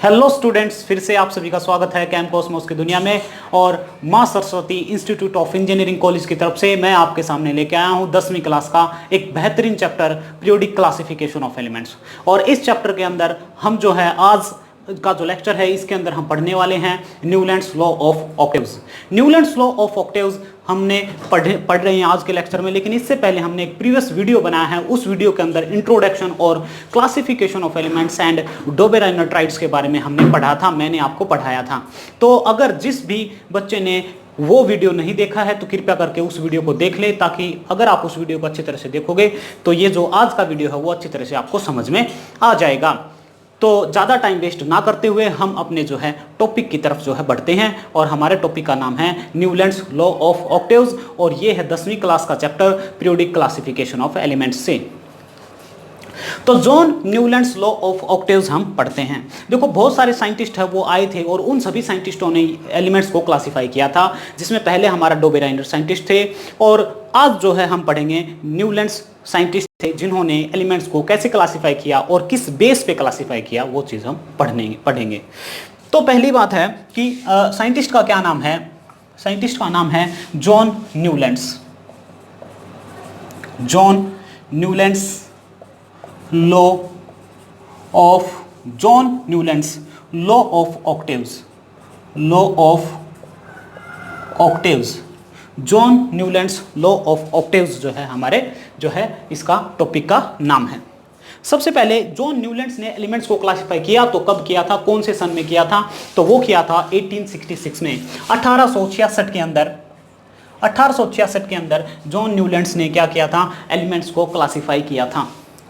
Hello students, फिर से आप सभी का स्वागत है कैम कॉस्मोस की दुनिया में। और मां Saraswati institute of engineering college की तरफ से मैं आपके सामने लेके आया हूं 10वीं क्लास का एक बेहतरीन chapter periodic classification of elements. और इस चैप्टर के अंदर हम जो है आज का जो लेक्चर है इसके अंदर हम पढ़ने वाले हैं Newlands law of octaves. Newlands law of octaves हमने पढ़ रहे हैं आज के लेक्चर में, लेकिन इससे पहले हमने एक प्रीवियस वीडियो बनाया है। उस वीडियो के अंदर इंट्रोडक्शन और classification of elements and Dobereiner triads के बारे में हमने पढ़ा था, मैंने आपको पढ़ाया था। तो अगर जिस भी बच्चे ने वो वीडियो नहीं देखा है तो कृपया करके उस वीडियो को देख ले, ताकि अगर आप उस वीडियो को अच्छी तरह से देखोगे तो ये जो आज का वीडियो है वो अच्छी तरह से आपको समझ में आ जाएगा। तो ज़्यादा टाइम वेस्ट ना करते हुए हम अपने जो है टॉपिक की तरफ जो है बढ़ते हैं। और हमारे टॉपिक का नाम है न्यूलैंड्स लॉ ऑफ ऑक्टेव्स और ये है 10वीं क्लास का chapter periodic classification of elements से। तो John Newlands law of octaves हम पढ़ते हैं। देखो, बहुत सारे साइंटिस्ट है वो आए थे और उन सभी साइंटिस्टों ने एलिमेंट्स को क्लासिफाई किया था, जिसमें पहले हमारा डोबेराइनर साइंटिस्ट थे। और आज जो है हम पढ़ेंगे न्यूलैंड्स साइंटिस्ट थे जिन्होंने एलिमेंट्स को कैसे क्लासिफाई किया और किस बेस पे क्लासिफाई किया, वो चीज़ हम पढ़ेंगे। तो पहली बात है कि साइंटिस्ट का क्या नाम है। साइंटिस्ट का नाम है John Newlands. John Newlands law of octaves. Law of octaves, John Newlands law of octaves जो है हमारे जो है इसका टॉपिक का नाम है। सबसे पहले जॉन न्यूलैंड्स ने एलिमेंट्स को क्लासिफाई किया तो कब किया था, कौन से सन में किया था, तो वो किया था 1866 में। 1866 के अंदर जॉन न्यूलैंड्स ने क्या किया था, एलिमेंट्स को क्लासिफाई किया था।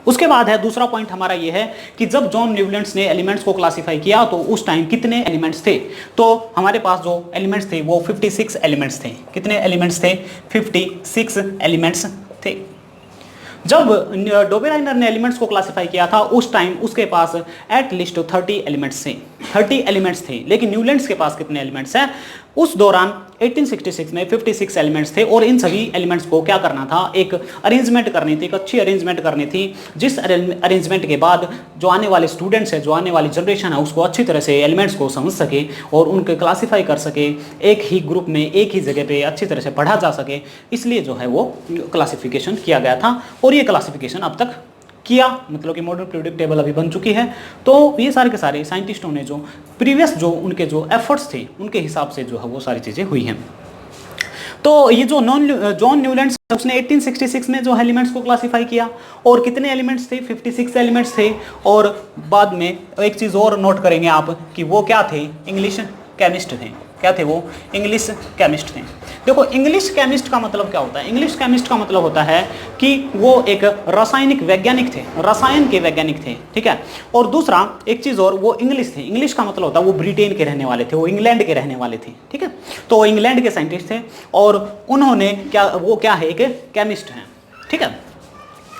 उसके बाद है दूसरा पॉइंट हमारा ये है कि जब जॉन न्यूलैंड्स ने एलिमेंट्स को क्लासिफाई किया तो उस टाइम कितने एलिमेंट्स थे। तो हमारे पास जो एलिमेंट्स थे वो 56 एलिमेंट्स थे। कितने एलिमेंट्स थे? 56 एलिमेंट्स थे। जब डोबेराइनर ने एलिमेंट्स को क्लासिफाई किया था उस टाइम उसके पास एट लीस्ट 30 एलिमेंट्स थे। 30 एलिमेंट्स थे, लेकिन न्यूलैंड्स के पास कितने एलिमेंट्स हैं? उस दौरान 1866 में 56 एलिमेंट्स थे और इन सभी एलिमेंट्स को क्या करना था, एक अरेंजमेंट करनी थी, एक अच्छी अरेंजमेंट करनी थी, जिस अरेंजमेंट के बाद जो आने वाले स्टूडेंट्स है, जो आने वाली जनरेशन है, उसको अच्छी तरह से एलिमेंट्स को समझ सके और उनके क्लासीफाई कर सके, एक ही ग्रुप में एक ही जगह पे अच्छी तरह से पढ़ा जा सके। इसलिए जो है वो क्लासिफिकेशन किया गया था और ये क्लासिफिकेशन अब तक किया, मतलब कि मॉडर्न पीरियोडिक टेबल अभी बन चुकी है। तो ये सारे के सारे साइंटिस्टों ने जो प्रीवियस जो उनके जो एफर्ट्स थे उनके हिसाब से जो है वो सारी चीज़ें हुई हैं। तो ये जो जॉन न्यूलैंड्स उसने 1866 में जो एलिमेंट्स को क्लासिफाई किया और कितने एलिमेंट्स थे? 56 एलिमेंट्स थे। और बाद में एक चीज़ और नोट करेंगे आप कि वो क्या थे, इंग्लिश केमिस्ट थे। क्या थे वो? इंग्लिश केमिस्ट थे। देखो, इंग्लिश केमिस्ट का मतलब क्या होता है? इंग्लिश केमिस्ट का मतलब होता है कि वो एक रासायनिक वैज्ञानिक थे, रसायन के वैज्ञानिक थे, ठीक है। और दूसरा एक चीज़ और, वो इंग्लिश थे। इंग्लिश का मतलब होता है वो ब्रिटेन के रहने वाले थे, वो इंग्लैंड के रहने वाले थे, ठीक है। तो वो इंग्लैंड के साइंटिस्ट थे और उन्होंने क्या, वो क्या है, एक केमिस्ट हैं, ठीक है।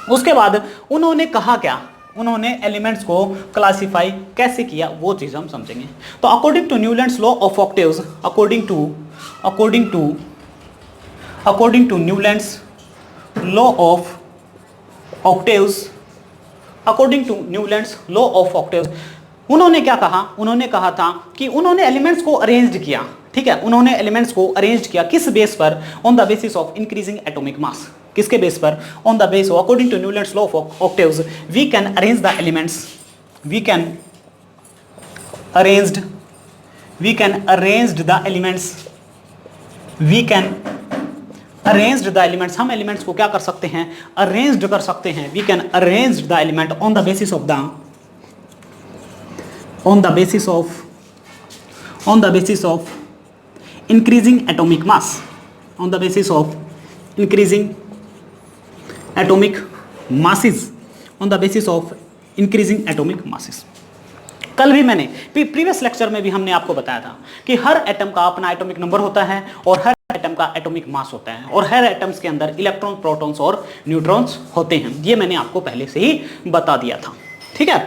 उसके बाद उन्होंने कहा क्या, उन्होंने एलिमेंट्स को क्लासिफाई कैसे किया, वो चीज़ हम समझेंगे। तो according to Newlands law of octaves, according to Newlands law of octaves, according to Newlands law of octaves, उन्होंने क्या कहा? उन्होंने कहा था कि उन्होंने एलिमेंट्स को अरेंज किया, ठीक है। उन्होंने एलिमेंट्स को अरेंज किया किस बेस पर? On the basis of increasing atomic mass. किसके बेस पर? On the base, according to Newlands law of octaves, we can arrange the elements, we can arrange the elements, हम एलिमेंट्स को क्या कर सकते हैं? अरेंज्ड कर सकते हैं। We can arrange the element on the basis of increasing atomic mass, on the basis of increasing atomic masses। कल भी मैंने प्रीवियस लेक्चर में भी हमने आपको बताया था कि हर एटम का अपना एटॉमिक नंबर होता है और हर एटम का एटॉमिक मास होता है और हर एटम्स के अंदर इलेक्ट्रॉन, प्रोटॉन्स और न्यूट्रॉन्स होते हैं। ये मैंने आपको पहले से ही बता दिया था, ठीक है।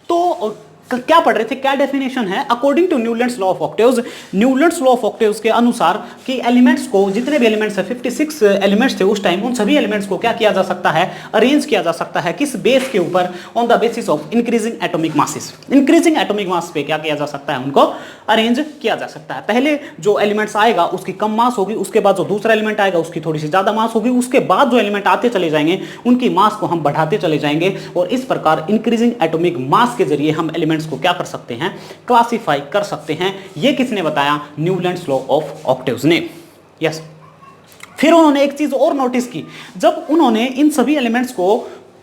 तो क्या पढ़ रहे थे, क्या डेफिनेशन है according to Newlands law of octaves. Newlands law of octaves के अनुसार कि एलिमेंट्स को, जितने भी एलिमेंट्स है 56 एलिमेंट्स थे उस टाइम, उन सभी एलिमेंट्स को क्या किया जा सकता है, अरेंज किया जा सकता है किस बेस के ऊपर, on the basis of increasing atomic masses. Increasing atomic मास पे क्या किया जा सकता है, उनको अरेंज किया जा सकता है। पहले जो एलिमेंट्स आएगा उसकी कम मास होगी, उसके बाद जो दूसरा एलिमेंट आएगा उसकी थोड़ी सी ज्यादा मास होगी, उसके बाद जो एलिमेंट आते चले जाएंगे उनकी मास को हम बढ़ाते चले जाएंगे, और इस प्रकार इंक्रीजिंग एटॉमिक मास के जरिए हम एलिमेंट्स को क्या कर सकते हैं, क्लासिफाई कर सकते हैं। ये किसने बताया, न्यूलैंड्स लॉ ऑफ ऑक्टेव्स ने। यस, फिर उन्होंने एक चीज और नोटिस की, जब उन्होंने इन सभी एलिमेंट्स को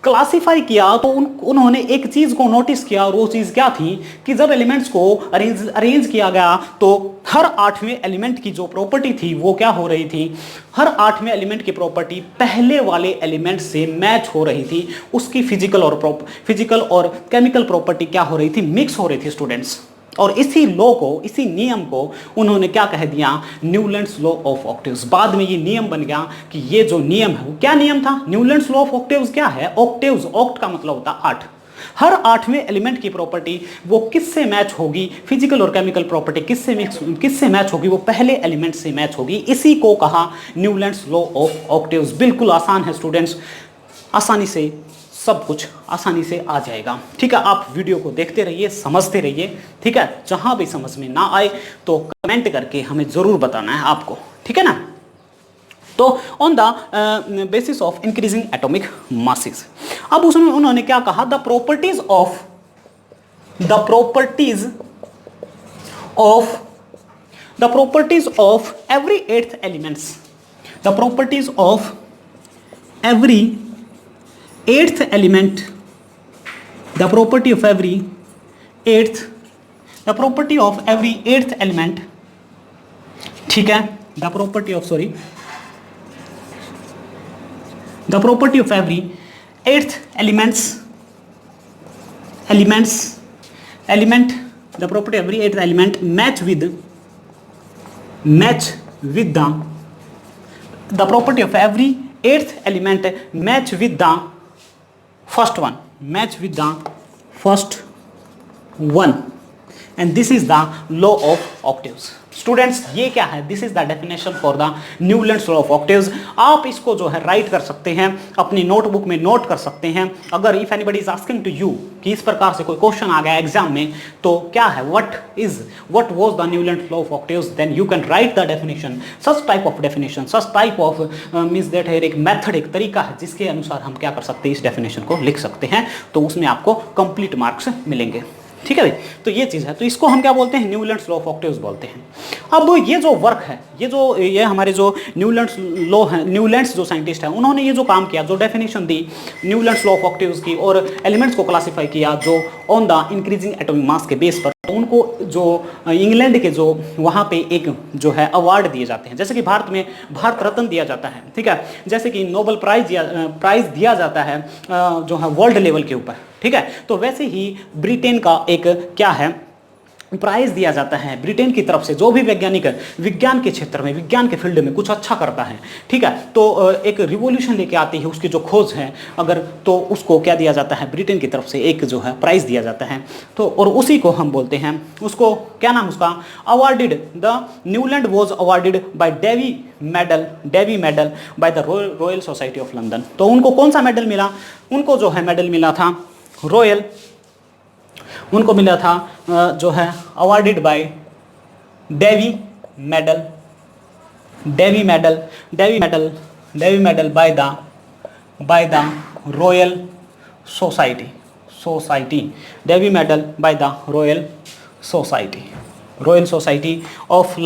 क्लासिफाई किया तो उन्होंने एक चीज को नोटिस किया, और वो चीज क्या थी कि जब एलिमेंट्स को अरेंज किया गया तो हर 8वें एलिमेंट की जो प्रॉपर्टी थी वो क्या हो रही थी, हर 8वें एलिमेंट की प्रॉपर्टी पहले वाले एलिमेंट से मैच हो रही थी। उसकी फिजिकल और केमिकल प्रॉपर्टी क्या हो रही थी, मिक्स हो रही थी स्टूडेंट्स। और इसी लॉ को, इसी नियम को उन्होंने क्या कह दिया, न्यूलैंड्स लॉ ऑफ ऑक्टेव्स। बाद में ये नियम बन गया कि ये जो नियम है वो क्या नियम था, न्यूलैंड्स लॉ ऑफ ऑक्टेव्स क्या है, ऑक्टेव्स, ऑक्ट का मतलब होता है 8, हर 8वें एलिमेंट की प्रॉपर्टी वो किससे मैच होगी, फिजिकल और केमिकल प्रॉपर्टी किससे मैच होगी, वो पहले एलिमेंट से मैच होगी। इसी को कहा न्यूलैंड्स लॉ ऑफ ऑक्टेव्स। बिल्कुल आसान है स्टूडेंट्स, आसानी से सब कुछ आसानी से आ जाएगा। ठीक है, आप वीडियो को देखते रहिए, समझते रहिए। ठीक है, जहां भी समझ में ना आए तो कमेंट करके हमें जरूर बताना है आपको। ठीक है ना। तो on the basis of increasing atomic masses, अब उसमें उन्होंने क्या कहा, the properties of every eighth elements, the properties of every eighth element, the property of every eighth element, ठीक है, the property of every eighth element, the property of every eighth element match with the property of every eighth element match with the first one, and this is the law of octaves. Students ये क्या है, this is the definition for the Newlands law of octaves. आप इसको जो है right कर सकते हैं, अपनी नोटबुक में नोट कर सकते हैं। अगर if anybody is asking to you कि इस प्रकार से कोई क्वेश्चन आ गया एग्जाम में तो क्या है, what was the Newlands law of octaves, then you can write the definition. Such type of definition, such type of means that है एक मेथड, एक तरीका है जिसके अनुसार हम क्या कर सकते हैं, इस डेफिनेशन को लिख सकते हैं, तो उसमें आपको कंप्लीट मार्क्स मिलेंगे। ठीक है भाई, तो ये चीज़ है, तो इसको हम क्या बोलते हैं, न्यूलैंड्स लॉ ऑफ ऑक्टेव्स बोलते हैं। अब ये जो वर्क है, ये हमारे जो न्यूलैंड्स लॉ है, न्यूलैंड्स जो साइंटिस्ट है उन्होंने ये जो काम किया, जो definition the Newlands law of octaves की, और एलिमेंट्स को क्लासीफाई किया जो ऑन द इंक्रीजिंग एटॉमिक मास के बेस पर, तो उनको जो इंग्लैंड के जो वहाँ पे एक जो है अवार्ड दिए जाते हैं, जैसे कि भारत में भारत रत्न दिया जाता है। ठीक है, जैसे कि नोबेल प्राइज दिया जाता है जो है वर्ल्ड लेवल के ऊपर। ठीक है, तो वैसे ही ब्रिटेन का एक क्या है, प्राइज दिया जाता है ब्रिटेन की तरफ से, जो भी वैज्ञानिक विज्ञान के क्षेत्र में, विज्ञान के फील्ड में कुछ अच्छा करता है। ठीक है, तो एक रिवॉल्यूशन लेके आती है, उसकी जो खोज है अगर, तो उसको क्या दिया जाता है, ब्रिटेन की तरफ से एक जो है प्राइज दिया जाता है। तो और उसी को हम बोलते हैं, उसको क्या नाम उसका, awarded, the Newland was awarded by Davy medal by the Royal Society of London. तो उनको कौन सा मेडल मिला, उनको जो है मेडल मिला था उनको मिला था जो है awarded by Davy medal by the Royal Society, Davy medal by the Royal Society of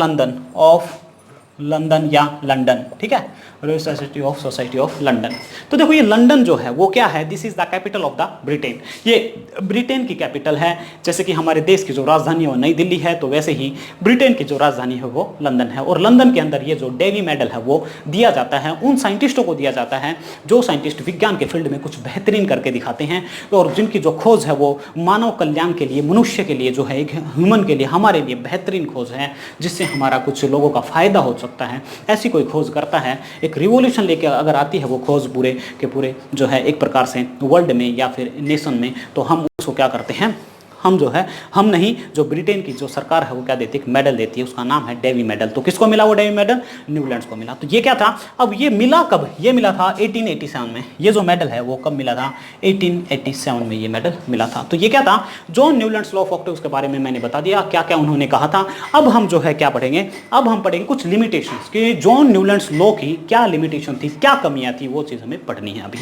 London या लंदन। ठीक है, रॉयल सोसाइटी ऑफ लंदन। तो देखो ये लंदन जो है वो क्या है, this is the capital of the Britain, ये ब्रिटेन की कैपिटल है। जैसे कि हमारे देश की जो राजधानी है वो नई दिल्ली है, तो वैसे ही ब्रिटेन की जो राजधानी है वो लंदन है। और लंदन के अंदर ये जो डेवी मेडल है वो दिया जाता है उन साइंटिस्टों को दिया जाता है जो साइंटिस्ट विज्ञान के फील्ड में कुछ बेहतरीन करके दिखाते हैं, और जिनकी जो खोज है वो मानव कल्याण के लिए, मनुष्य के लिए जो है, एक ह्यूमन के लिए, हमारे लिए बेहतरीन खोज है, जिससे हमारा कुछ लोगों का फायदा हो सकता है। ऐसी कोई खोज करता है, एक रिवॉल्यूशन लेके अगर आती है वो खोज पूरे के पूरे जो है एक प्रकार से वर्ल्ड में या फिर नेशन में, तो हम उसको क्या करते हैं, हम जो है, हम नहीं, जो ब्रिटेन की जो सरकार है वो क्या देती है, मेडल देती है, उसका नाम है डेवी मेडल। तो किसको मिला वो डेवी मेडल, न्यूलैंड्स को मिला। तो ये क्या था, अब ये मिला कब, ये मिला था 1887 में। ये जो मेडल है वो कब मिला था, 1887 में ये मेडल मिला था। तो ये क्या था, John Newlands law of octaves के बारे में मैंने बता दिया क्या क्या उन्होंने कहा था। अब हम जो है क्या पढ़ेंगे, अब हम पढ़ेंगे कुछ लिमिटेशंस कि जॉन न्यूलैंड्स लॉ की क्या लिमिटेशन थी, क्या कमियां थी, वो चीज हमें पढ़नी है अभी।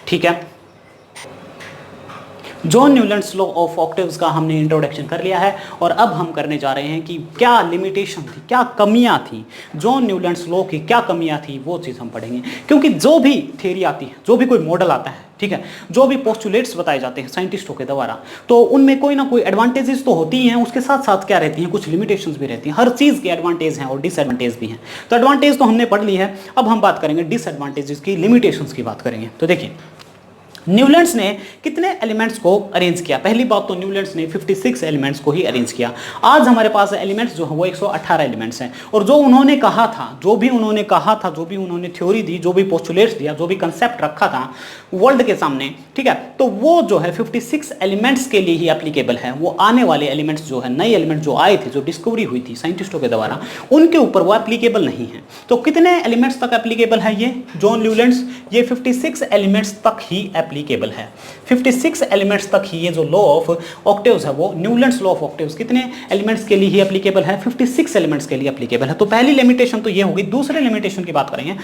ठीक है, John Newlands law of octaves का हमने इंट्रोडक्शन कर लिया है और अब हम करने जा रहे हैं कि क्या लिमिटेशन थी, क्या कमियां थी, जॉन न्यूलैंड्स लॉ की क्या कमियां थी, वो चीज़ हम पढ़ेंगे। क्योंकि जो भी थ्योरी आती है, जो भी कोई मॉडल आता है, ठीक है, जो भी पोस्टुलेट्स बताए जाते हैं साइंटिस्टों के द्वारा, तो उनमें कोई ना कोई एडवांटेजेस तो होती ही हैं, उसके साथ साथ क्या रहती हैं, कुछ लिमिटेशंस भी रहती हैं। हर चीज़ के एडवांटेज हैं और डिसएडवांटेज भी हैं। तो एडवांटेज तो हमने पढ़ ली है, अब हम बात करेंगे डिसएडवांटेजेस की, लिमिटेशंस की बात करेंगे। तो देखिए, न्यूलैंड्स ने कितने एलिमेंट्स को अरेंज किया। पहली बात तो न्यूलैंड्स ने 56 एलिमेंट्स को ही अरेंज किया। आज हमारे पास एलिमेंट्स जो है वो 118 एलिमेंट्स हैं। और जो उन्होंने कहा था, जो भी उन्होंने कहा था, जो भी उन्होंने थ्योरी दी, जो भी पोस्टुलेट्स दिया, जो भी कंसेप्ट रखा था वर्ल्ड के सामने, ठीक है, तो वो जो है 56 एलिमेंट्स के लिए ही एप्लीकेबल है। वो आने वाले एलिमेंट्स जो है, नए एलिमेंट जो आए थे, जो डिस्कवरी हुई थी साइंटिस्टों के द्वारा, उनके ऊपर वो एप्लीकेबल नहीं है। तो कितने एलिमेंट्स तक एप्लीकेबल है ये जॉन न्यूलैंड्स, ये 56 एलिमेंट्स तक ही एप्लीकेबल है। 56 एलिमेंट्स तक ही ये जो लॉ ऑफ ऑक्टेव्स है, वो न्यूलैंड्स लॉ ऑफ ऑक्टेव्स कितने एलिमेंट्स के लिए ही एप्लीकेबल है, 56 एलिमेंट्स के लिए एप्लीकेबल है। तो पहली लिमिटेशन तो ये होगी। दूसरी लिमिटेशन की बात करेंगे।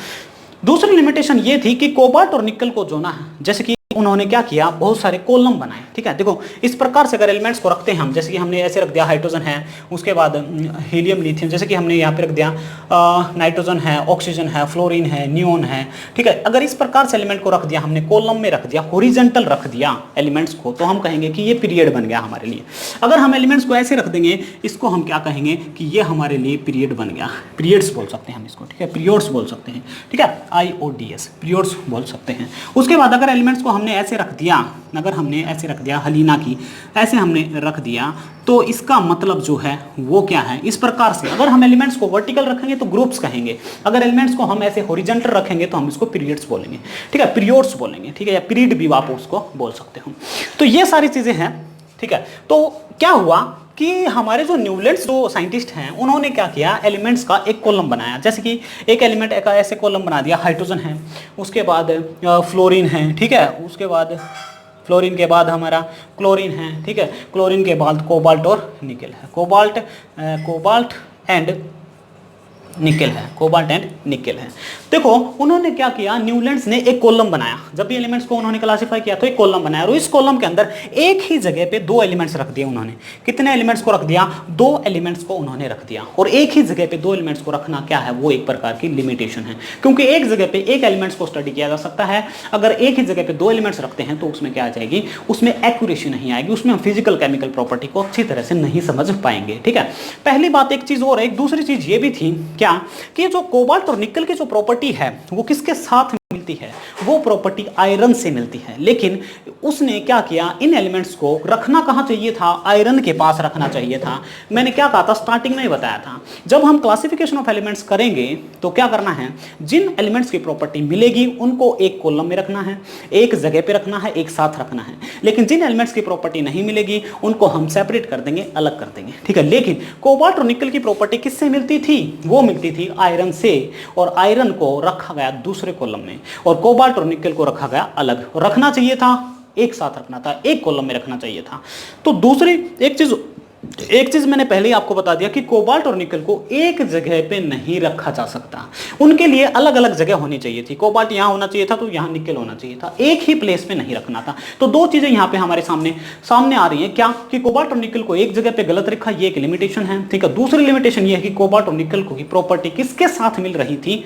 दूसरी लिमिटेशन ये थी कि कोबाल्ट और निकल को जो ना, जैसे कि उन्होंने क्या किया, बहुत सारे कॉलम बनाए। ठीक है, देखो इस प्रकार से अगर एलिमेंट्स को रखते हैं हम, जैसे कि हमने ऐसे रख दिया हाइड्रोजन है, उसके बाद हीलियम, लिथियम, जैसे कि हमने यहाँ पे रख दिया नाइट्रोजन है, ऑक्सीजन है, फ्लोरीन है, नियोन है। ठीक है, अगर इस प्रकार से एलिमेंट को रख दिया हमने, कॉलम में रख दिया, हॉरिजॉन्टल रख दिया एलिमेंट्स को, तो हम कहेंगे कि ये पीरियड बन गया हमारे लिए। अगर हम एलिमेंट्स को ऐसे रख देंगे, इसको हम क्या कहेंगे कि ये हमारे लिए पीरियड बन गया। पीरियड्स बोल सकते हैं हम इसको, ठीक है, पीरियड्स बोल सकते हैं। ठीक है, IODS, पीरियड्स बोल सकते हैं। उसके बाद अगर एलिमेंट्स को हमने ऐसे रख दिया, अगर हमने ऐसे रख दिया, हलीना की ऐसे हमने रख दिया, तो इसका मतलब जो है वो क्या है, इस प्रकार से अगर हम एलिमेंट्स को वर्टिकल रखेंगे तो ग्रुप्स कहेंगे, अगर एलिमेंट्स को हम ऐसे हॉरिजॉन्टल रखेंगे तो हम इसको पीरियड्स बोलेंगे। ठीक है, पीरियड्स बोलेंगे, ठीक है, या पीरियड भी आप उसको बोल सकते हो। तो ये सारी चीजें हैं। ठीक है, तो क्या हुआ कि हमारे जो न्यूलैंड्स जो साइंटिस्ट हैं, उन्होंने क्या किया, एलिमेंट्स का एक कॉलम बनाया। जैसे कि एक एलिमेंट का ऐसे कॉलम बना दिया, हाइड्रोजन है, उसके बाद फ्लोरीन है, ठीक है, उसके बाद फ्लोरीन के बाद हमारा क्लोरीन है, ठीक है, क्लोरीन के बाद कोबाल्ट और निकल है, कोबाल्ट एंड निकल है, कोबाल्ट एंड निकल है। देखो उन्होंने क्या किया, न्यूलैंड्स ने एक कॉलम बनाया। जब भी एलिमेंट्स को उन्होंने क्लासिफाई किया तो एक कॉलम बनाया, और इस कॉलम के अंदर एक ही जगह पे दो एलिमेंट्स रख दिए उन्होंने। कितने एलिमेंट्स को रख दिया, दो एलिमेंट्स को उन्होंने रख दिया। और एक ही जगह पे दो एलिमेंट्स को रखना क्या है, वो एक प्रकार की लिमिटेशन है, क्योंकि एक जगह पे एक एलिमेंट्स को स्टडी किया जा सकता है। अगर एक ही जगह पे दो एलिमेंट्स रखते हैं तो उसमें क्या आ जाएगी, उसमें एक्यूरेसी नहीं आएगी, उसमें हम फिजिकल केमिकल प्रॉपर्टी को अच्छी तरह से नहीं समझ पाएंगे। ठीक है, पहली बात एक चीज और, एक दूसरी चीज ये भी थी क्या, कि जो कोबाल्ट और निकल की जो प्रॉपर्टी है वो किसके साथ मिलती है, वो प्रॉपर्टी आयरन से मिलती है। लेकिन उसने क्या किया, इन एलिमेंट्स को रखना कहां चाहिए था, आयरन के पास रखना चाहिए था। मैंने क्या कहा था, स्टार्टिंग में ही बताया था, जब हम क्लासिफिकेशन ऑफ एलिमेंट्स करेंगे तो क्या करना है, जिन एलिमेंट्स की प्रॉपर्टी मिलेगी उनको एक कॉलम में रखना है, एक जगह पे रखना है, एक साथ रखना है। लेकिन जिन एलिमेंट्स की प्रॉपर्टी नहीं मिलेगी उनको हम सेपरेट कर देंगे, अलग कर देंगे। ठीक है, लेकिन कोबाल्ट और निकल की प्रॉपर्टी किससे मिलती थी, वो मिलती थी आयरन से, और आयरन को रखा गया दूसरे कॉलम में और कोबाल्ट और निकल को रखा गया अलग। रखना चाहिए था, एक साथ रखना था, एक कॉलम में रखना चाहिए था। तो दूसरी एक चीज मैंने पहले ही आपको बता दिया कि कोबाल्ट और निकल को एक जगह पे नहीं रखा जा सकता, उनके लिए अलग अलग जगह होनी चाहिए थी। कोबाल्ट यहां होना चाहिए था तो यहां निकल होना चाहिए था, एक ही प्लेस पे नहीं रखना था। तो दो चीजें यहां पे हमारे सामने आ रही हैं, क्या कि कोबाल्ट और निकल को एक जगह पे गलत रखा, ये एक लिमिटेशन है। ठीक है, दूसरी लिमिटेशन ये है कि कोबाल्ट और निकल को की प्रॉपर्टी किसके साथ मिल रही थी,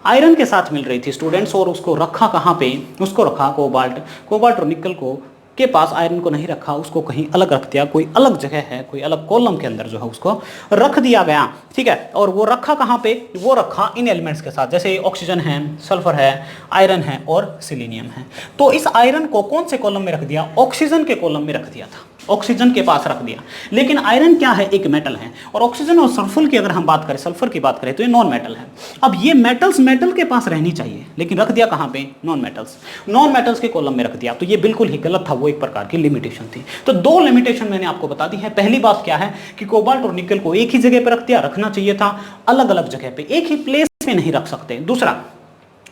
आयरन के साथ मिल रही थी स्टूडेंट्स। और उसको रखा कहाँ पे, उसको रखा कोबाल्ट और निकल को के पास आयरन को नहीं रखा, उसको कहीं अलग रख दिया, कोई अलग जगह है, कोई अलग कॉलम के अंदर जो है उसको रख दिया गया। ठीक है, और वो रखा कहाँ पे, वो रखा इन एलिमेंट्स के साथ, जैसे ऑक्सीजन है, सल्फर है, आयरन है और सिलीनियम है। तो इस आयरन को कौन से कॉलम में रख दिया, ऑक्सीजन के कॉलम में रख दिया था। ऑक्सीजन के पास रख दिया। लेकिन आयरन क्या है, एक मेटल है, और ऑक्सीजन और सल्फर की अगर हम बात करें, सल्फर की बात करें तो ये नॉन मेटल है। अब ये मेटल्स मेटल के पास रहनी चाहिए, लेकिन रख दिया कहाँ पे, नॉन मेटल्स, नॉन मेटल्स के कॉलम में रख दिया। तो ये बिल्कुल ही गलत था, वो एक प्रकार की लिमिटेशन थी। तो दो लिमिटेशन मैंने आपको बता दी है। पहली बात क्या है कि कोबाल्ट और निकल को एक ही जगह पर रख दिया, रखना चाहिए था अलग अलग जगह पे, एक ही प्लेस में नहीं रख सकते। दूसरा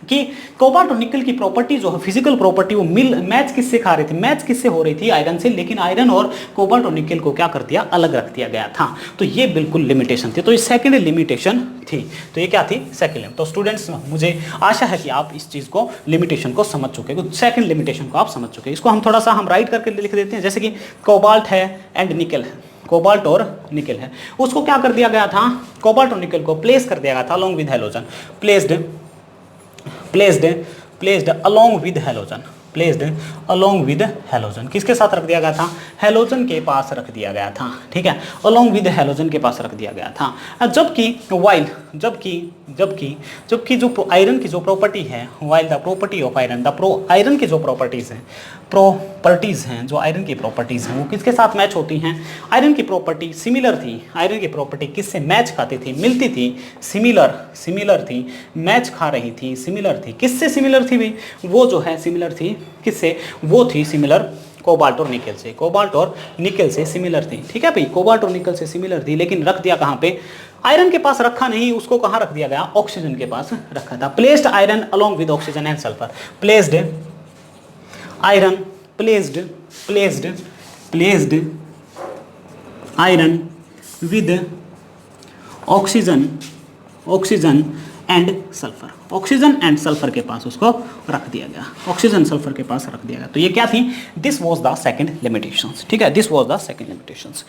कि कोबाल्ट और निकल की प्रॉपर्टी जो है, फिजिकल प्रॉपर्टी, वो मैच किससे खा रही थी, मैच किससे हो रही थी, आयरन से। लेकिन आयरन और कोबाल्ट और निकल को क्या कर दिया, अलग रख दिया गया था। तो ये बिल्कुल लिमिटेशन थी। तो ये सेकंड लिमिटेशन थी। तो ये क्या थी, सेकंड। तो स्टूडेंट्स, मुझे आशा है कि आप इस चीज को, लिमिटेशन को समझ चुके हैं, सेकंड लिमिटेशन को आप समझ चुके हैं। इसको हम थोड़ा सा हम राइट करके लिख देते हैं। जैसे कि कोबाल्ट है एंड निकल है, कोबाल्ट और निकल है, उसको क्या कर दिया गया था, कोबाल्ट और निकल को प्लेस कर दिया गया था along with halogen, placed along with halogen, placed along with halogen। किसके साथ रख दिया गया था, हैलोजन के पास रख दिया गया था, ठीक है, along with हैलोजन के पास रख दिया गया था। जबकि वाइल, जबकि जो आयरन की जो प्रॉपर्टी है, while the property of iron, iron की जो प्रॉपर्टीज हैं, जो आयरन की प्रॉपर्टीज हैं वो किसके साथ मैच होती हैं, आयरन की प्रॉपर्टी सिमिलर थी। आयरन की प्रॉपर्टी किससे मैच खाती थी, मिलती थी, सिमिलर थी, मैच खा रही थी, सिमिलर थी। किससे सिमिलर थी भाई, वो जो है सिमिलर थी किससे, वो थी सिमिलर कोबाल्ट और निकल से, कोबाल्ट और निकल से सिमिलर थी, ठीक है भाई, कोबाल्ट और निकल से सिमिलर थी। लेकिन रख दिया कहाँ पे, आयरन के पास रखा नहीं, उसको कहाँ रख दिया गया, ऑक्सीजन के पास रखा था। Placed iron along with oxygen and sulphur, placed iron, placed iron with oxygen and sulphur, oxygen and sulphur के पास उसको रख दिया गया, ऑक्सीजन सल्फर के पास रख दिया गया। तो ये क्या थी, this was the second limitations, ठीक है, this was the second limitations.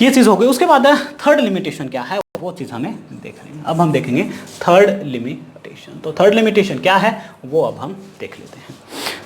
ये चीज़ हो गई। उसके बाद थर्ड लिमिटेशन क्या है, वो चीज़ हमें देख लेंगे। अब हम देखेंगे थर्ड लिमिटेशन। तो थर्ड लिमिटेशन क्या है वो अब हम देख लेते हैं।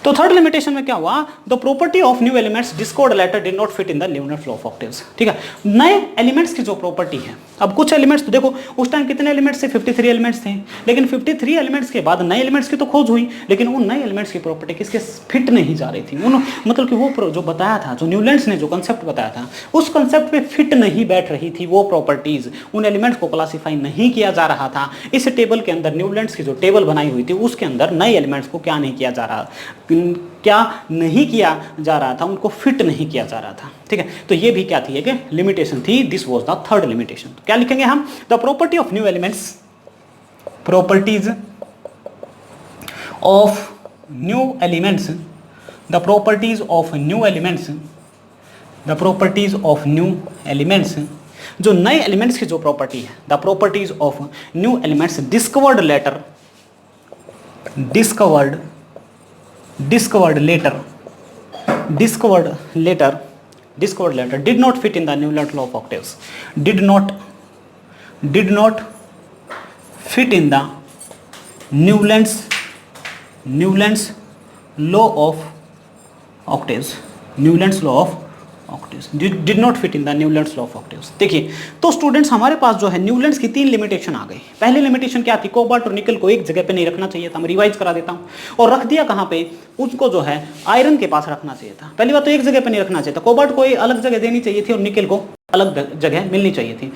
तो थर्ड लिमिटेशन में क्या हुआ, the property of new elements discovered later did not fit in the Newton law of octaves, ठीक है। नए एलिमेंट्स की जो प्रॉपर्टी है, अब कुछ एलिमेंट्स तो देखो उस टाइम कितने एलिमेंट्स थे, 53 एलिमेंट्स थे। लेकिन 53 एलिमेंट्स के बाद नए एलिमेंट्स की तो खोज हुई, लेकिन उन नए एलिमेंट्स की प्रॉपर्टी किसके फिट नहीं जा रही थी, उन मतलब कि वो जो बताया था, जो न्यूलैंड्स ने जो कंसेप्ट बताया था, उस कंसेप्ट पे फिट नहीं बैठ रही थी वो प्रॉपर्टीज, उन एलिमेंट्स को क्लासीफाई नहीं किया जा रहा था। इस टेबल के अंदर, न्यूलैंड्स की जो टेबल बनाई हुई थी उसके अंदर नए एलिमेंट्स को क्या नहीं किया जा रहा था, उनको फिट नहीं किया जा रहा था, ठीक है। तो ये भी क्या थी, एक लिमिटेशन थी। This was the third limitation. तो क्या लिखेंगे हम, the property of new elements, properties of new elements, the properties of new elements, the properties of new elements, जो नए एलिमेंट्स की जो प्रॉपर्टी है, the properties of new elements discovered letter, discovered later did not fit in the Newland law of octaves, did not fit in the Newland's law of octaves, Newland's law of octaves did not fit in the Newland's law of octaves। देखिए तो students, हमारे पास जो है Newlands की 3 limitation आ गई। पहली limitation क्या थी, कोबाल्ट और निकल को एक जगह पे नहीं रखना चाहिए था। मैं रिवाइज करा देता हूँ। और रख दिया कहाँ पे, उसको जो है आयरन के पास रखना चाहिए था। पहली बात तो एक जगह पे नहीं रखना चाहिए था, कोबाल्ट को अलग जगह देनी चाहिए थी और निकल को अलग जगह मिलनी चाहिए थी,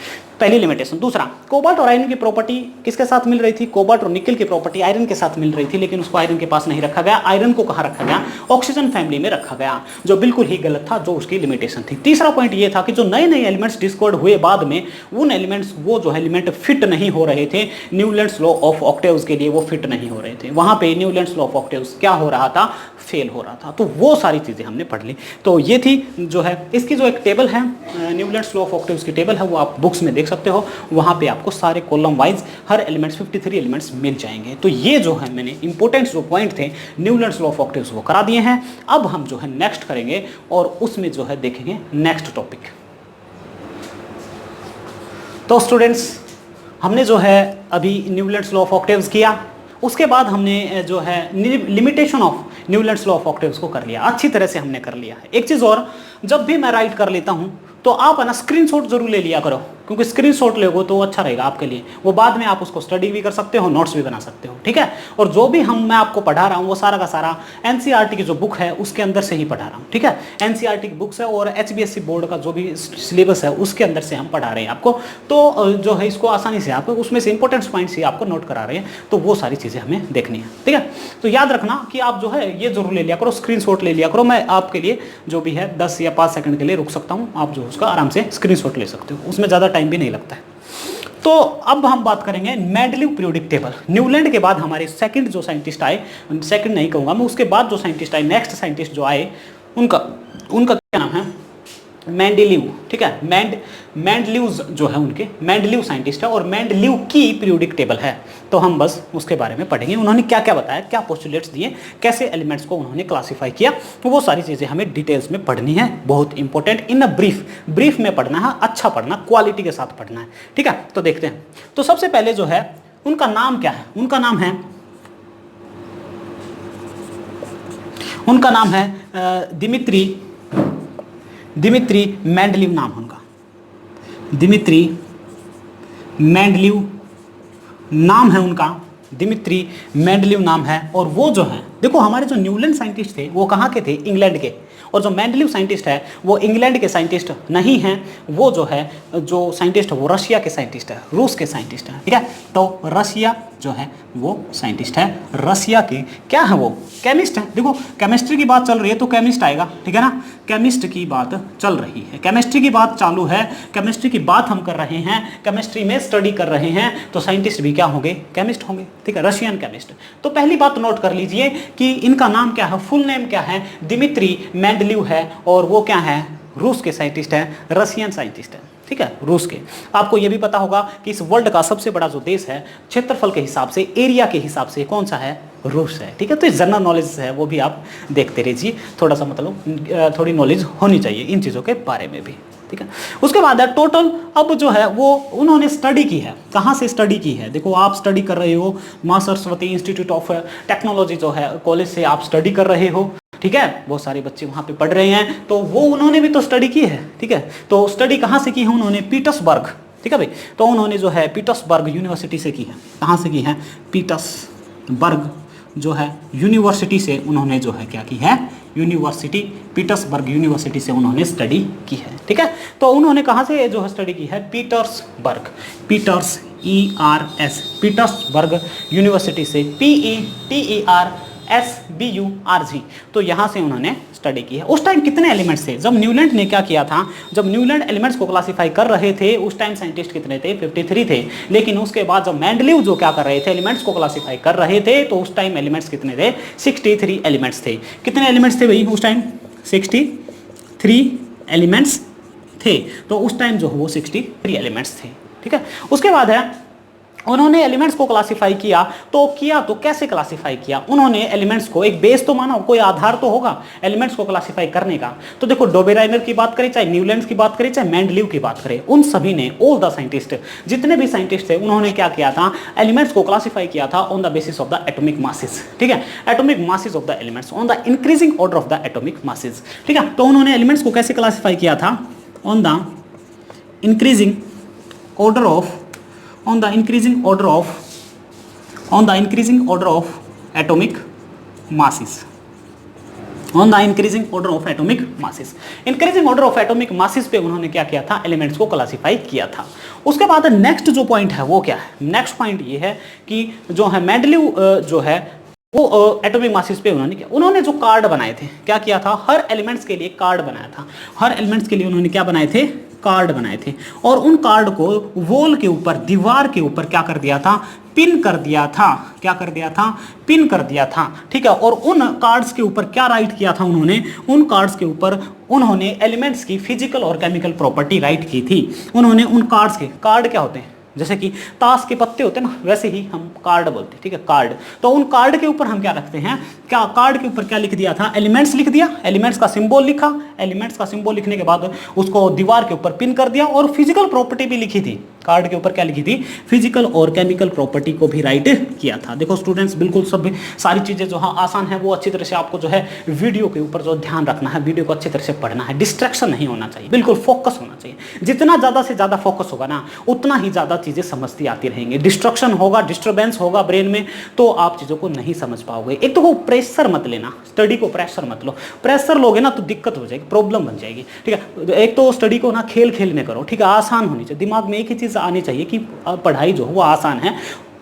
पहली लिमिटेशन। दूसरा, कोबाल्ट और आयरन की प्रॉपर्टी किसके साथ मिल रही थी, कोबाल्ट और निकल की प्रॉपर्टी आयरन के साथ मिल रही थी, लेकिन उसको आयरन के पास नहीं रखा गया। आयरन को कहाँ रखा गया, ऑक्सीजन फैमिली में रखा गया, जो बिल्कुल ही गलत था, जो उसकी लिमिटेशन थी। तीसरा पॉइंट ये था कि जो नए एलिमेंट्स डिस्कवर्ड हुए बाद में, उन एलिमेंट्स, वो जो एलिमेंट फिट नहीं हो रहे थे न्यूलैंड्स लॉ ऑफ ऑक्टेव्स के लिए, वो फिट नहीं हो रहे थे। वहां पे न्यूलैंड्स लॉ ऑफ ऑक्टेव्स क्या हो रहा था, फेल हो रहा था। तो वो सारी चीजें हमने पढ़ ली। तो ये थी जो है, इसकी जो एक टेबल है, न्यूलैंड्स लॉ ऑफ ऑक्टेव्स की टेबल है, वो आप बुक्स में देख सकते हो। वहाँ पे आपको सारे कॉलम वाइज हर एलिमेंट्स 53 एलिमेंट्स मिल जाएंगे। तो ये जो है मैंने इंपॉर्टेंट जो पॉइंट थे न्यूलैंड्स लॉ ऑफ ऑक्टेव्स वो करा दिए हैं। अब हम जो है नेक्स्ट करेंगे और उसमें जो है देखेंगे नेक्स्ट टॉपिक। तो स्टूडेंट्स, हमने जो है अभी न्यूलैंड्स लॉ ऑफ ऑक्टेव्स किया, उसके बाद हमने जो है limitation of Newlands law of octaves को कर लिया, अच्छी तरह से हमने कर लिया है। एक चीज़ और, जब भी मैं राइट कर लेता हूँ तो आप है ना स्क्रीनशॉट जरूर ले लिया करो। क्योंकि स्क्रीनशॉट लोगे तो अच्छा रहेगा आपके लिए, वो बाद में आप उसको स्टडी भी कर सकते हो, नोट्स भी बना सकते हो, ठीक है। और जो भी मैं आपको पढ़ा रहा हूँ वो सारा का सारा एनसीईआरटी की जो बुक है उसके अंदर से ही पढ़ा रहा हूँ, ठीक है। एनसीईआरटी की बुक्स है और एचबीएससी बोर्ड का जो भी सिलेबस है उसके अंदर से हम पढ़ा रहे हैं आपको, तो जो है इसको आसानी से आप उसमें से इंपॉर्टेंट पॉइंट्स ही आपको नोट करा रहे हैं, तो वो सारी चीज़ें हमें देखनी है, ठीक है। तो याद रखना कि आप जो है ये जरूर ले लिया करो, स्क्रीनशॉट ले लिया करो। मैं आपके लिए जो भी है 10 या 5 सेकंड के लिए रुक सकता हूँ, आप जो उसका आराम से स्क्रीनशॉट ले सकते हो, उसमें ज़्यादा टाइम भी नहीं लगता है। तो अब हम बात करेंगे मेंडलीव पीरियोडिक टेबल। न्यूलैंड के बाद हमारे सेकंड जो साइंटिस्ट आए, सेकंड नहीं कहूँगा मैं, उसके बाद जो साइंटिस्ट आए, नेक्स्ट साइंटिस्ट जो आए, उनका क्या नाम है, मेंडलीव, ठीक है। मेंडलीव जो है उनके, मेंडलीव साइंटिस्ट है और मेंडलीव की पीरियोडिक टेबल है, तो हम बस उसके बारे में पढ़ेंगे। उन्होंने क्या क्या बताया, क्या पोस्टुलेट्स दिए, कैसे एलिमेंट्स को उन्होंने क्लासिफाई किया, तो वो सारी चीज़ें हमें डिटेल्स में पढ़नी है, बहुत इंपॉर्टेंट, इन अ ब्रीफ में पढ़ना है, अच्छा पढ़ना, क्वालिटी के साथ पढ़ना है, ठीक है। तो देखते हैं, तो सबसे पहले जो है उनका नाम क्या है, उनका नाम है दिमित्री मेंडलीव नाम है उनका, दिमित्री मेंडलीव नाम है उनका, दिमित्री मेंडलीव नाम है। और वो जो है, देखो हमारे जो न्यूलैंड साइंटिस्ट थे वो कहाँ के थे, इंग्लैंड के, और जो मेंडलीव साइंटिस्ट है वो इंग्लैंड के साइंटिस्ट नहीं हैं, वो जो है जो साइंटिस्ट है वो रशिया के साइंटिस्ट है, रूस के साइंटिस्ट है, ठीक है। तो रशिया जो है वो साइंटिस्ट है, रशिया के क्या है, वो केमिस्ट है। देखो केमिस्ट्री की बात चल रही है तो केमिस्ट आएगा, ठीक है ना, केमिस्ट की बात चल रही है, केमिस्ट्री की बात चालू है, केमिस्ट्री की बात हम कर रहे हैं, केमिस्ट्री में स्टडी कर रहे हैं, तो साइंटिस्ट भी क्या होंगे, केमिस्ट होंगे, ठीक है, रशियन केमिस्ट। तो पहली बात नोट कर लीजिए कि इनका नाम क्या है, फुल नेम क्या है, दिमित्री मेंडलीव है, और वो क्या है, रूस के साइंटिस्ट है, रशियन साइंटिस्ट है, ठीक है, रूस के। आपको यह भी पता होगा कि इस वर्ल्ड का सबसे बड़ा जो देश है क्षेत्रफल के हिसाब से, एरिया के हिसाब से, कौन सा है, रूस है, ठीक है। तो जनरल नॉलेज है वो भी आप देखते रहिए, थोड़ा सा मतलब थोड़ी नॉलेज होनी चाहिए इन चीज़ों के बारे में भी, ठीक है। उसके बाद है टोटल, अब जो है वो उन्होंने स्टडी की है, कहाँ से स्टडी की है, देखो आप स्टडी कर रहे हो मां सरस्वती इंस्टीट्यूट ऑफ टेक्नोलॉजी जो है कॉलेज से आप स्टडी कर रहे हो, ठीक है, बहुत सारे बच्चे वहाँ पे पढ़ रहे हैं, तो वो उन्होंने भी तो स्टडी की है, ठीक है। तो स्टडी कहाँ से की है उन्होंने, पीटर्सबर्ग, ठीक है भाई। तो उन्होंने जो है पीटर्सबर्ग यूनिवर्सिटी से की है, कहाँ से की है, पीटर्सबर्ग जो है यूनिवर्सिटी से उन्होंने जो है क्या की है, यूनिवर्सिटी, पीटर्सबर्ग यूनिवर्सिटी से उन्होंने स्टडी की है, ठीक है। तो उन्होंने कहाँ से जो है स्टडी की है, Petersburg, Peters ERS, Petersburg university से, PETERSBURG, तो यहाँ से उन्होंने स्टडी की है। उस टाइम कितने एलिमेंट्स थे, जब न्यूलैंड ने क्या किया था, जब न्यूलैंड एलिमेंट्स को क्लासिफाई कर रहे थे उस टाइम साइंटिस्ट कितने थे, 53 थे। लेकिन उसके बाद जब मेंडलीव जो क्या कर रहे थे, एलिमेंट्स को क्लासिफाई कर रहे थे, तो उस टाइम एलिमेंट्स कितने थे, 63 एलिमेंट्स थे। कितने एलिमेंट्स थे भाई उस टाइम, 63 एलिमेंट्स थे। तो उस टाइम जो है वो 63 एलिमेंट्स थे, ठीक है। उसके बाद है उन्होंने एलिमेंट्स को क्लासिफाई किया, तो कैसे क्लासिफाई किया उन्होंने एलिमेंट्स को, एक बेस तो मानो, कोई आधार तो होगा एलिमेंट्स को क्लासिफाई करने का। तो देखो डोबेराइनर की बात करें, चाहे न्यूलैंड की बात करें, चाहे मेंडलीव की बात करें, उन सभी ने, ऑल द साइंटिस्ट, जितने भी साइंटिस्ट थे, उन्होंने क्या किया था, एलिमेंट्स को क्लासिफाई किया था on the basis of the atomic masses, ठीक है, atomic masses of the elements, on the increasing order of the atomic masses, ठीक है। तो उन्होंने एलिमेंट्स को कैसे क्लासिफाई किया था, on the increasing order of atomic masses, on the increasing order of atomic masses, increasing order of atomic masses पे उन्होंने क्या किया था, एलिमेंट्स को क्लासिफाई किया था। उसके बाद नेक्स्ट जो पॉइंट है वो क्या है, नेक्स्ट पॉइंट ये है कि जो है मेंडलीव जो है वो एटॉमिक मासेस पे उन्होंने जो कार्ड बनाए थे, क्या किया था, हर एलिमेंट्स के लिए कार्ड बनाया था, हर एलिमेंट्स के लिए उन्होंने क्या बनाए थे, कार्ड बनाए थे, और उन कार्ड को वॉल के ऊपर, दीवार के ऊपर क्या कर दिया था, पिन कर दिया था, क्या कर दिया था, पिन कर दिया था, ठीक है। और उन कार्ड्स के ऊपर क्या राइट किया था उन्होंने, उन कार्ड्स के ऊपर उन्होंने एलिमेंट्स की फिजिकल और केमिकल प्रॉपर्टी राइट की थी। उन्होंने उन कार्ड्स के, कार्ड क्या होते हैं, जैसे कि ताश के पत्ते होते हैं ना, वैसे ही हम कार्ड बोलते हैं, ठीक है, कार्ड। तो उन कार्ड के ऊपर हम क्या रखते हैं, क्या कार्ड के ऊपर क्या लिख दिया था, एलिमेंट्स लिख दिया, एलिमेंट्स का सिंबल लिखा, एलिमेंट्स का सिंबल लिखने के बाद उसको दीवार के ऊपर पिन कर दिया, और फिजिकल प्रॉपर्टी भी लिखी थी, कार्ड के ऊपर क्या लिखी थी, फिजिकल और केमिकल प्रॉपर्टी को भी राइट किया था। देखो स्टूडेंट्स, बिल्कुल सब सारी चीज़ें जो हाँ आसान है वो अच्छी तरह से आपको जो है वीडियो के ऊपर जो ध्यान रखना है, वीडियो को अच्छी तरह से पढ़ना है, डिस्ट्रैक्शन नहीं होना चाहिए, बिल्कुल फोकस होना चाहिए। जितना ज़्यादा से ज़्यादा फोकस होगा ना उतना ही ज़्यादा चीज़ें समझती आती रहेंगी। डिस्ट्रक्शन होगा, डिस्टर्बेंस होगा ब्रेन में तो आप चीज़ों को नहीं समझ पाओगे। एक तो वो प्रेशर मत लेना, स्टडी को प्रेशर मत लो, प्रेशर लोगे ना तो दिक्कत हो जाएगी, प्रॉब्लम बन जाएगी। ठीक है, एक तो स्टडी को ना खेल खेल में करो, ठीक है, आसान होनी चाहिए, दिमाग में एक ही चीज़ आनी चाहिए कि पढ़ाई जो है वो आसान है।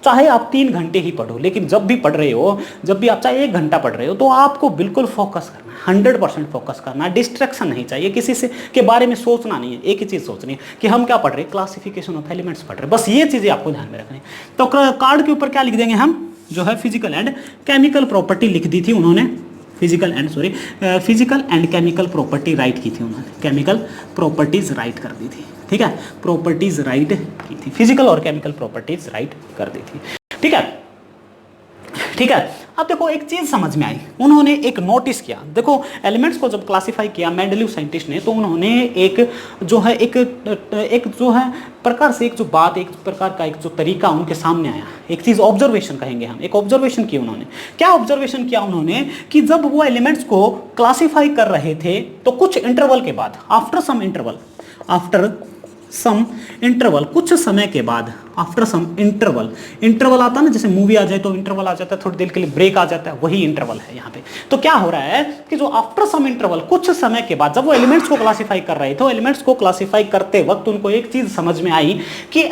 चाहे आप 3 घंटे ही पढ़ो, लेकिन जब भी पढ़ रहे हो, जब भी आप चाहे 1 घंटा पढ़ रहे हो तो आपको बिल्कुल फोकस करना है, 100% फोकस करना है। डिस्ट्रैक्शन नहीं चाहिए, किसी से के बारे में सोचना नहीं है, एक ही चीज़ सोचनी है कि हम क्या पढ़ रहे हैं, क्लासिफिकेशन ऑफ एलिमेंट्स पढ़ रहे हैं, बस ये चीज़ें आपको ध्यान में रखनी है। तो कार्ड के ऊपर क्या लिख देंगे हम, जो है फिजिकल एंड केमिकल प्रॉपर्टी लिख दी थी उन्होंने, physical and chemical property right की थी उन्होंने, केमिकल प्रॉपर्टीज राइट कर दी थी। ठीक है, प्रॉपर्टीज राइट की थी, फिजिकल और केमिकल प्रॉपर्टीज राइट कर दी थी। ठीक है, ठीक है। अब देखो एक चीज समझ में आई, उन्होंने एक नोटिस किया। देखो एलिमेंट्स को जब क्लासिफाई किया मेंडलीव साइंटिस्ट ने, तो उन्होंने एक जो है प्रकार से एक जो बात, एक प्रकार का एक जो तरीका उनके सामने आया, एक चीज ऑब्जर्वेशन कहेंगे हम, एक ऑब्जर्वेशन किया उन्होंने। क्या ऑब्जर्वेशन किया उन्होंने कि जब वो एलिमेंट्स को क्लासिफाई कर रहे थे तो कुछ इंटरवल के बाद, आफ्टर सम इंटरवल, कुछ समय के बाद, आफ्टर सम इंटरवल आता है ना, जैसे मूवी आ जाए तो इंटरवल आ जाता है, थोड़ी देर के लिए ब्रेक आ जाता है, वही इंटरवल है यहाँ पे। तो क्या हो रहा है कि जो आफ्टर सम इंटरवल, कुछ समय के बाद, जब वो एलिमेंट्स को क्लासिफाई कर रहे थे, एलिमेंट्स को क्लासिफाई करते वक्त उनको एक चीज समझ में आई कि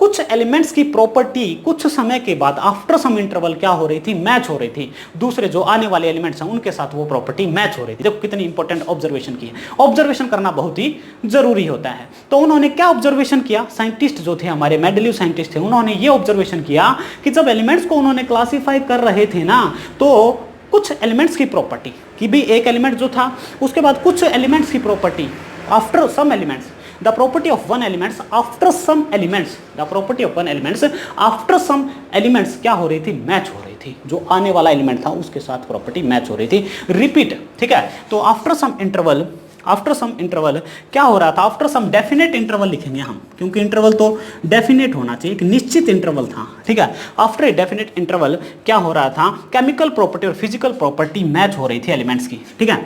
कुछ एलिमेंट्स की प्रॉपर्टी कुछ समय के बाद, आफ्टर सम इंटरवल क्या हो रही थी, मैच हो रही थी दूसरे जो आने वाले एलिमेंट्स हैं उनके साथ, वो प्रॉपर्टी मैच हो रही थी। देखो कितनी इंपॉर्टेंट ऑब्जर्वेशन की है, ऑब्जर्वेशन करना बहुत ही जरूरी होता है। तो उन्होंने क्या ऑब्जर्वेशन किया, साइंटिस्ट जो थे हमारे मेंडलीव साइंटिस्ट थे, उन्होंने ये ऑब्जर्वेशन किया कि जब एलिमेंट्स को उन्होंने क्लासिफाई कर रहे थे ना, तो कुछ एलिमेंट्स की प्रॉपर्टी कि भी एक एलिमेंट जो था, उसके बाद कुछ एलिमेंट्स की property after some elements, the property of one elements after some elements, the property of one elements after some elements क्या हो रही थी, मैच हो रही थी, जो आने वाला एलिमेंट था उसके साथ प्रॉपर्टी मैच हो रही थी, रिपीट। ठीक है, तो आफ्टर सम इंटरवल क्या हो रहा था, आफ्टर सम डेफिनेट इंटरवल लिखेंगे हम, क्योंकि इंटरवल तो डेफिनेट होना चाहिए, एक निश्चित इंटरवल था। ठीक है, आफ्टर ए डेफिनेट इंटरवल क्या हो रहा था, केमिकल प्रॉपर्टी और फिजिकल प्रॉपर्टी मैच हो रही थी एलिमेंट्स की। ठीक है,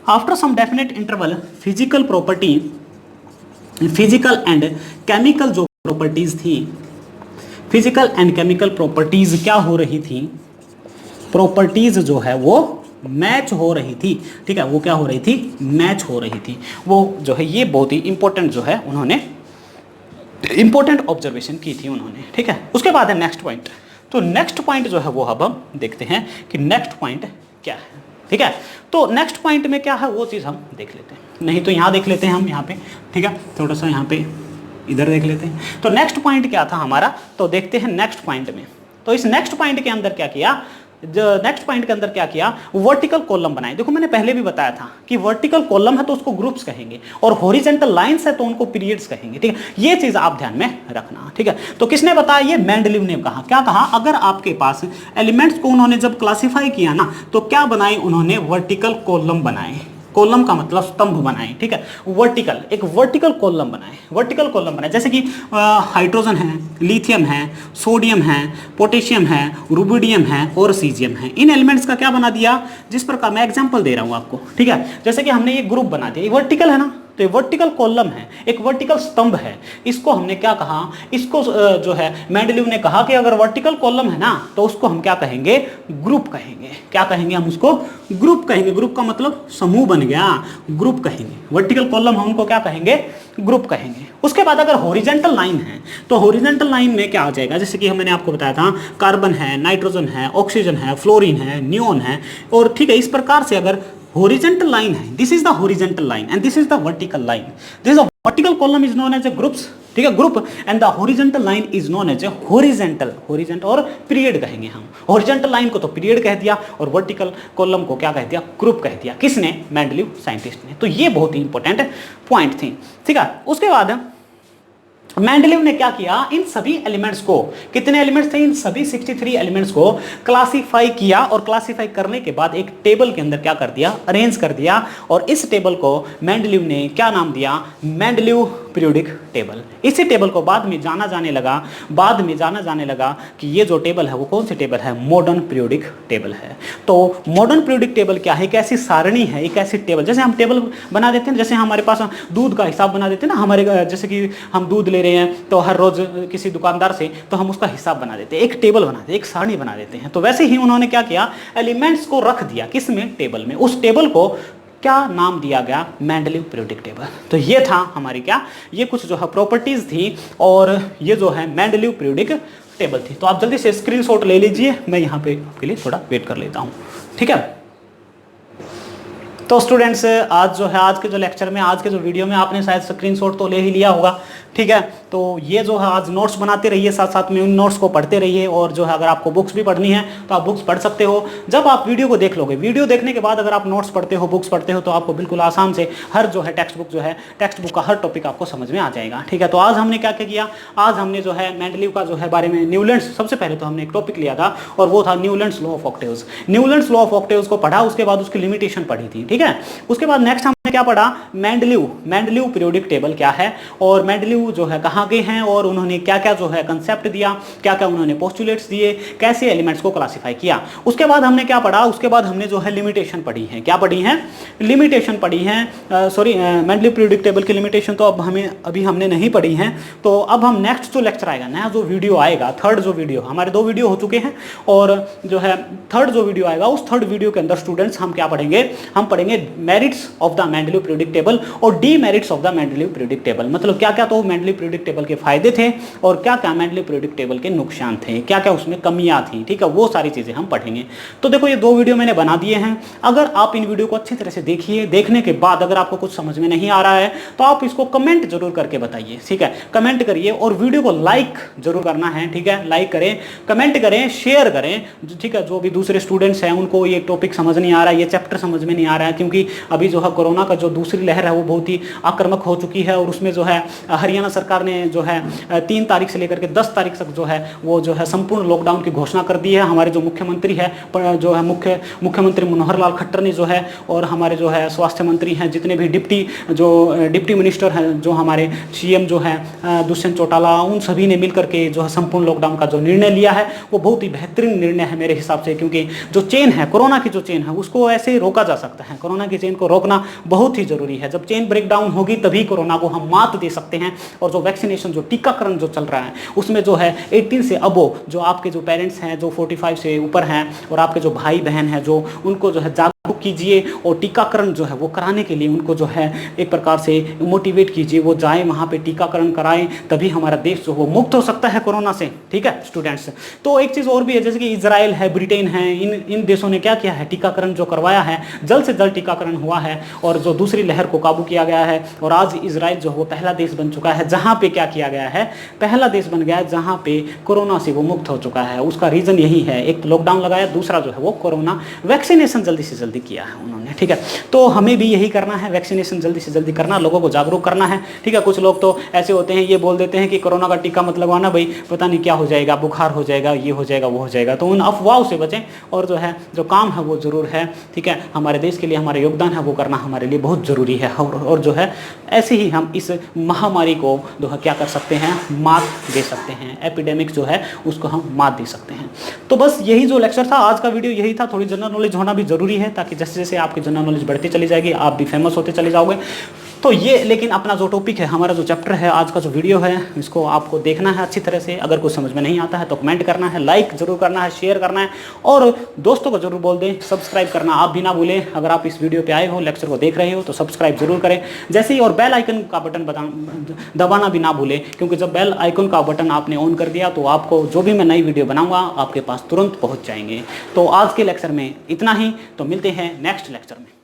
after some definite interval physical and chemical जो प्रॉपर्टीज थी, फिजिकल एंड केमिकल प्रॉपर्टीज क्या हो रही थी, प्रॉपर्टीज जो है वो मैच हो रही थी। ठीक है, वो क्या हो रही थी, मैच हो रही थी। वो जो है ये बहुत ही इंपॉर्टेंट जो है उन्होंने इंपॉर्टेंट ऑब्जर्वेशन की थी उन्होंने। ठीक है, उसके बाद है नेक्स्ट पॉइंट। तो नेक्स्ट पॉइंट जो है वो अब हम देखते हैं कि नेक्स्ट पॉइंट क्या है। ठीक है, तो नेक्स्ट पॉइंट में क्या है वो चीज़ हम देख लेते हैं, नहीं तो यहाँ देख लेते हैं हम यहाँ पे। ठीक है, थोड़ा सा यहाँ पे इधर देख लेते हैं। तो नेक्स्ट पॉइंट क्या था हमारा, तो देखते हैं नेक्स्ट पॉइंट में। तो इस नेक्स्ट पॉइंट के अंदर क्या किया, नेक्स्ट पॉइंट के अंदर क्या किया, वर्टिकल कॉलम बनाए। देखो मैंने पहले भी बताया था कि वर्टिकल कॉलम है तो उसको ग्रुप्स कहेंगे, और हॉरिजॉन्टल लाइंस है तो उनको पीरियड्स कहेंगे। ठीक है, ये चीज आप ध्यान में रखना। ठीक है, तो किसने बताया, ये मेंडलीव ने कहा। क्या कहा, अगर आपके पास एलिमेंट्स को उन्होंने जब क्लासिफाई किया ना, तो क्या बनाए उन्होंने, वर्टिकल कॉलम बनाए। कॉलम का मतलब स्तंभ बनाए। ठीक है, वर्टिकल, एक वर्टिकल कॉलम बनाए, वर्टिकल कॉलम बनाए, जैसे कि हाइड्रोजन है, लिथियम है, सोडियम है, पोटेशियम है, रुबिडियम है और सीजियम है। इन एलिमेंट्स का क्या बना दिया, जिस प्रकार मैं एग्जांपल दे रहा हूं आपको। ठीक है, जैसे कि हमने ये ग्रुप बना दिया, ये वर्टिकल है ना, तो ये वर्टिकल कॉलम है, एक वर्टिकल स्तंभ है। इसको हमने क्या कहा, इसको जो है मेंडलीव ने कहा कि अगर वर्टिकल कॉलम है ना, तो उसको हम क्या कहेंगे, ग्रुप कहेंगे। क्या कहेंगे हम उसको, ग्रुप कहेंगे। ग्रुप का मतलब समूह बन गया, ग्रुप कहेंगे। वर्टिकल कॉलम हम उनको क्या कहेंगे, ग्रुप कहेंगे। उसके बाद अगर हॉरिजॉन्टल लाइन है, तो हॉरिजॉन्टल लाइन में क्या आ जाएगा, जैसे कि मैंने आपको बताया था, कार्बन है, नाइट्रोजन है, ऑक्सीजन है, फ्लोरीन है, नियोन है, और ठीक है, इस प्रकार से अगर horizontal line है, this is the horizontal line and this is the vertical line. This is a vertical column is known as a groups. ठीक है, group, and the horizontal line is known as a horizontal, horizontal और period कहेंगे हम। Horizontal line को तो period कह दिया और वर्टिकल कॉलम को क्या कह दिया, ग्रुप कह दिया। किसने, मेंडलीव साइंटिस्ट ने। तो ये बहुत ही इंपॉर्टेंट पॉइंट थी। ठीक है, उसके बाद मेंडलीव ने क्या किया, इन सभी एलिमेंट्स को, कितने एलिमेंट्स थे, इन सभी 63 एलिमेंट्स को क्लासिफाई किया, और क्लासिफाई करने के बाद एक टेबल के अंदर क्या कर दिया, अरेंज कर दिया, और इस टेबल को मेंडलीव ने क्या नाम दिया, मेंडलीव पीरियोडिक टेबल। इसी टेबल को बाद में जाना जाने लगा कि ये जो टेबल है वो कौन सी टेबल है, मॉडर्न पीरियोडिक टेबल है। तो मॉडर्न पीरियोडिक टेबल क्या है, एक ऐसी सारणी है, एक ऐसी टेबल, जैसे हम टेबल बना देते हैं, जैसे हमारे पास दूध का हिसाब बना देते हैं ना, हमारे जैसे कि हम दूध ले रहे हैं तो हर रोज किसी दुकानदार से, तो हम उसका हिसाब बना देते हैं, एक टेबल बना देते हैं, एक सारणी बना देते हैं। तो वैसे ही उन्होंने क्या किया, एलिमेंट्स को रख दिया किसमें, टेबल में। उस टेबल को क्या नाम दिया गया, मेंडलीव पीरियोडिक टेबल। तो ये था हमारी क्या, ये कुछ जो है प्रॉपर्टीज थी और ये जो है मेंडलीव पीरियोडिक टेबल थी। तो आप जल्दी से स्क्रीनशॉट ले लीजिए, मैं यहाँ पे आपके लिए थोड़ा वेट कर लेता हूँ, ठीक है। तो स्टूडेंट्स आज जो है, आज के जो लेक्चर में, आज के जो वीडियो में आपने शायद स्क्रीनशॉट तो ले ही लिया होगा, ठीक है। तो ये जो है आज नोट्स बनाते रहिए, साथ साथ में उन नोट्स को पढ़ते रहिए, और जो है अगर आपको बुक्स भी पढ़नी है तो आप बुक्स पढ़ सकते हो। जब आप वीडियो को देख लोगे, वीडियो देखने के बाद अगर आप नोट्स पढ़ते हो, बुक्स पढ़ते हो, तो आपको बिल्कुल आसान से हर जो है टेक्स्ट बुक का हर टॉपिक आपको समझ में आ जाएगा, ठीक है। तो आज हमने क्या क्या किया, आज हमने जो है मेंडलीव का जो है बारे में, न्यूलैंड्स, सबसे पहले तो हमने एक टॉपिक लिया था और वो था Newlands law of octaves. Newlands law of octaves को पढ़ा, उसके बाद उसकी लिमिटेशन पढ़ी थी, ठीक है। उसके बाद नेक्स्ट हमने क्या पढ़ा, मेंडलीव पीरियोडिक टेबल क्या है, और मेंडलीव जो है कहाँ गए हैं, और उन्होंने क्या क्या जो है कंसेप्ट दिया, क्या क्या उन्होंने पोस्टुलेट्स दिए, कैसे एलिमेंट्स को क्लासिफाई किया। उसके बाद हमने क्या पढ़ा, उसके बाद हमने जो है लिमिटेशन पढ़ी है। क्या पढ़ी है, लिमिटेशन पढ़ी है, मेंडलीव पीरियोडिक टेबल की लिमिटेशन तो अब अभी हमने नहीं पढ़ी है। तो अब हम नेक्स्ट जो लेक्चर आएगा, नया जो वीडियो आएगा, थर्ड जो वीडियो, हमारे 2 वीडियो हो चुके हैं, और जो है थर्ड जो वीडियो आएगा, उस थर्ड वीडियो के अंदर स्टूडेंट्स हम क्या पढ़ेंगे, हम पढ़ेंगे merits of the Mendeleev periodic table और demerits of the Mendeleev periodic table. मतलब क्या क्या तो मेंडलीव पीरियोडिक टेबल के फायदे थे और क्या क्या मेंडलीव पीरियोडिक टेबल के नुकसान थे, क्या क्या उसमें कमियां थी, ठीक है, वो सारी चीजें हम पढ़ेंगे। तो देखो ये 2 वीडियो मैंने बना दिए हैं, अगर आप इन वीडियो को अच्छी तरह से देखिए, देखने के बाद अगर आपको कुछ समझ में नहीं आ रहा है तो आप इसको कमेंट जरूर करके बताइए, ठीक है, कमेंट करिए, और वीडियो को लाइक जरूर करना है, ठीक है, लाइक करें, कमेंट करें, शेयर करें, ठीक है। जो भी दूसरे स्टूडेंट्स हैं उनको ये टॉपिक समझ नहीं आ रहा है, ये चैप्टर समझ में नहीं आ रहा है, क्योंकि अभी जो है कोरोना का जो दूसरी लहर है वो बहुत ही आक्रामक हो चुकी है, और उसमें जो है हरियाणा सरकार ने जो है 3 तारीख से लेकर के 10 तारीख तक जो है वो जो है संपूर्ण लॉकडाउन की घोषणा कर दी है। हमारे जो मुख्यमंत्री है, जो है मुख्यमंत्री मनोहर लाल खट्टर ने जो है, और हमारे जो है स्वास्थ्य मंत्री हैं, जितने भी डिप्टी मिनिस्टर हैं, जो हमारे सीएम जो है दुष्यंत चौटाला, उन सभी ने मिलकर के जो है संपूर्ण लॉकडाउन का जो निर्णय लिया है वो बहुत ही बेहतरीन निर्णय है मेरे हिसाब से, क्योंकि जो चेन है, कोरोना की जो चेन है, उसको ऐसे रोका जा सकता है। कोरोना की चेन को रोकना बहुत ही जरूरी है। जब चेन ब्रेक डाउन होगी तभी कोरोना को हम मात दे सकते हैं। और जो वैक्सीनेशन, जो टीकाकरण जो चल रहा है, उसमें जो है 18 से अबो, जो आपके जो पेरेंट्स हैं, जो 45 से ऊपर हैं, और आपके जो भाई बहन हैं, जो उनको जो है जागरूक कीजिए, और टीकाकरण जो है वो कराने के लिए उनको जो है एक प्रकार से मोटिवेट कीजिए, वो जाए वहाँ पे टीकाकरण कराएं, तभी हमारा देश जो वो मुक्त हो सकता है कोरोना से, ठीक है स्टूडेंट्स। तो एक चीज़ और भी है, जैसे कि इजराइल है, ब्रिटेन है, इन देशों ने क्या किया है, टीकाकरण जो करवाया है, जल्द से जल्द टीकाकरण हुआ है, और जो दूसरी लहर को काबू किया गया है। और आज इजराइल जो है वो पहला देश बन चुका है जहाँ पे क्या किया गया है, पहला देश बन गया है जहाँ पे कोरोना से वो मुक्त हो चुका है। उसका रीजन यही है, एक तो लॉकडाउन लगाया, दूसरा जो है वो कोरोना वैक्सीनेशन जल्दी से जल्दी किया है उन्होंने, ठीक है। तो हमें भी यही करना है, वैक्सीनेशन जल्दी से जल्दी करना, लोगों को जागरूक करना है, ठीक है। कुछ लोग तो ऐसे होते हैं, ये बोल देते हैं कि कोरोना का टीका मत लगवाना भाई, पता नहीं क्या हो जाएगा, बुखार हो जाएगा, ये हो जाएगा, वो हो जाएगा। तो उन अफवाहों से बचें, और जो है जो काम है वो जरूर है, ठीक है। हमारे देश के लिए हमारा योगदान है वो करना हमारे लिए बहुत जरूरी है, और जो है ऐसे ही हम इस महामारी को जो है क्या कर सकते हैं, मात दे सकते हैं। एपिडेमिक जो है उसको हम मात दे सकते हैं। तो बस यही जो लेक्चर था, आज का वीडियो यही था। थोड़ी जनरल नॉलेज होना भी जरूरी है, ताकि जैसे जैसे आपकी जनरल नॉलेज बढ़ती चली जाएगी, आप भी फेमस होते चले जाओगे। तो ये, लेकिन अपना जो टॉपिक है, हमारा जो चैप्टर है, आज का जो वीडियो है, इसको आपको देखना है अच्छी तरह से। अगर कुछ समझ में नहीं आता है तो कमेंट करना है, लाइक जरूर करना है, शेयर करना है, और दोस्तों को जरूर बोल दें, सब्सक्राइब करना आप भी ना भूलें। अगर आप इस वीडियो पे आए हो, लेक्चर को देख रहे हो, तो सब्सक्राइब जरूर करें जैसे ही, और बेल आइकन का बटन दबाना भी ना भूलें, क्योंकि जब बेल आइकन का बटन आपने ऑन कर दिया तो आपको जो भी मैं नई वीडियो बनाऊंगा आपके पास तुरंत पहुंच जाएंगे। तो आज के लेक्चर में इतना ही, तो मिलते हैं नेक्स्ट लेक्चर में।